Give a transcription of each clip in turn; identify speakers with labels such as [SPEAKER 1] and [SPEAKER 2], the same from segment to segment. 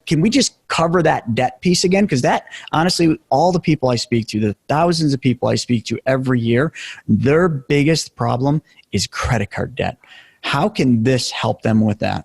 [SPEAKER 1] can we just cover that debt piece again? Because that, honestly, all the people I speak to, the thousands of people I speak to every year, their biggest problem is credit card debt. How can this help them with that?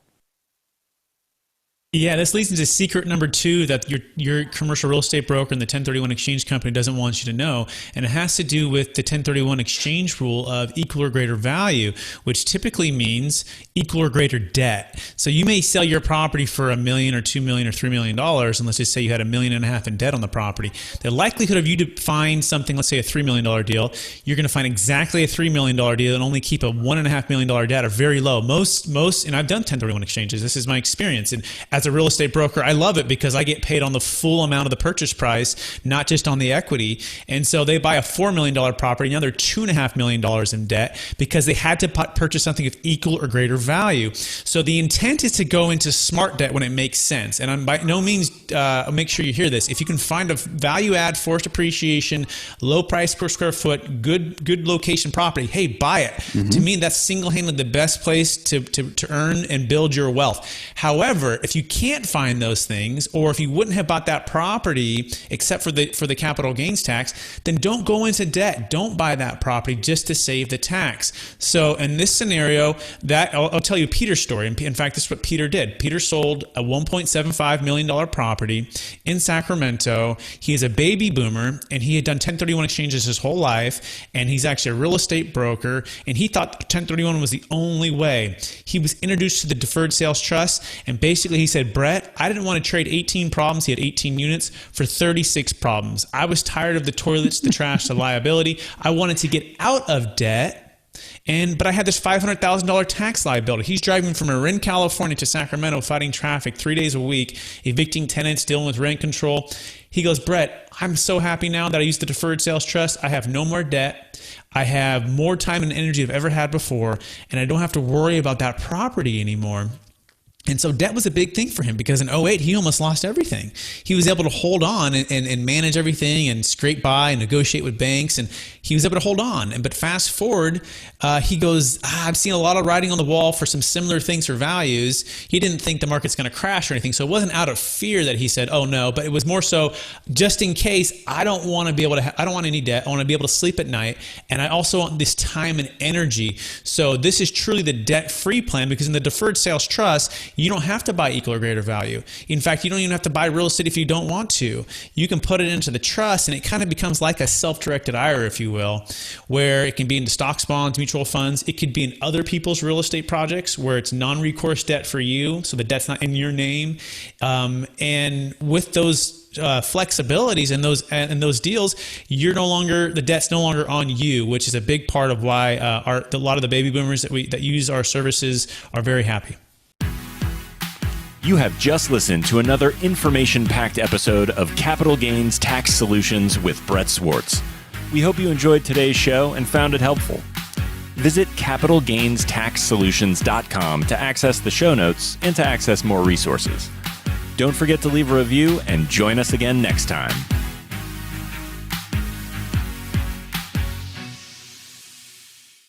[SPEAKER 2] Yeah, this leads into secret number 2 that your commercial real estate broker and the 1031 exchange company doesn't want you to know. And it has to do with the 1031 exchange rule of equal or greater value, which typically means equal or greater debt. So you may sell your property for $1 million or $2 million or $3 million, and let's just say you had $1.5 million in debt on the property. The likelihood of you to find something, let's say a $3 million deal, you're going to find exactly a $3 million deal and only keep a $1.5 million debt are very low. Most, and I've done 1031 exchanges. This is my experience. And as a real estate broker, I love it because I get paid on the full amount of the purchase price, not just on the equity. And so they buy a $4 million property, now they're $2.5 million in debt because they had to purchase something of equal or greater value. So the intent is to go into smart debt when it makes sense. And I'm by no means, make sure you hear this. If you can find a value add, forced appreciation, low price per square foot, good location property, hey, buy it. Mm-hmm. To me, that's single-handedly the best place to earn and build your wealth. However, if you can't find those things, or if you wouldn't have bought that property except for the capital gains tax, then don't go into debt. Don't buy that property just to save the tax. So in this scenario, that I'll tell you Peter's story. In fact, this is what Peter did. Peter sold a $1.75 million property in Sacramento. He is a baby boomer, and he had done 1031 exchanges his whole life, and he's actually a real estate broker, and he thought 1031 was the only way. He was introduced to the Deferred Sales Trust, and basically he said, Brett, I didn't want to trade 18 problems. He had 18 units for 36 problems. I was tired of the toilets, the trash, the liability. I wanted to get out of debt. But I had this $500,000 tax liability. He's driving from Marin, California to Sacramento, fighting traffic 3 days a week, evicting tenants, dealing with rent control. He goes, Brett, I'm so happy now that I used the Deferred Sales Trust. I have no more debt. I have more time and energy I've ever had before, and I don't have to worry about that property anymore. And so debt was a big thing for him because in 2008, he almost lost everything. He was able to hold on and manage everything and scrape by and negotiate with banks, and he was able to hold on. But fast forward, he goes, I've seen a lot of writing on the wall for some similar things for values. He didn't think the market's going to crash or anything. So it wasn't out of fear that he said, oh no, but it was more so just in case. I don't want to be able to, I don't want any debt. I want to be able to sleep at night. And I also want this time and energy. So this is truly the debt-free plan, because in the Deferred Sales Trust, you don't have to buy equal or greater value. In fact, you don't even have to buy real estate if you don't want to. You can put it into the trust, and it kind of becomes like a self-directed IRA, if you will, where it can be into stocks, bonds, mutual funds. It could be in other people's real estate projects where it's non-recourse debt for you, so the debt's not in your name. And with those flexibilities and those deals, the debt's no longer on you, which is a big part of why a lot of the baby boomers that use our services are very happy.
[SPEAKER 3] You have just listened to another information-packed episode of Capital Gains Tax Solutions with Brett Swarts. We hope you enjoyed today's show and found it helpful. Visit capitalgainstaxsolutions.com to access the show notes and to access more resources. Don't forget to leave a review and join us again next time.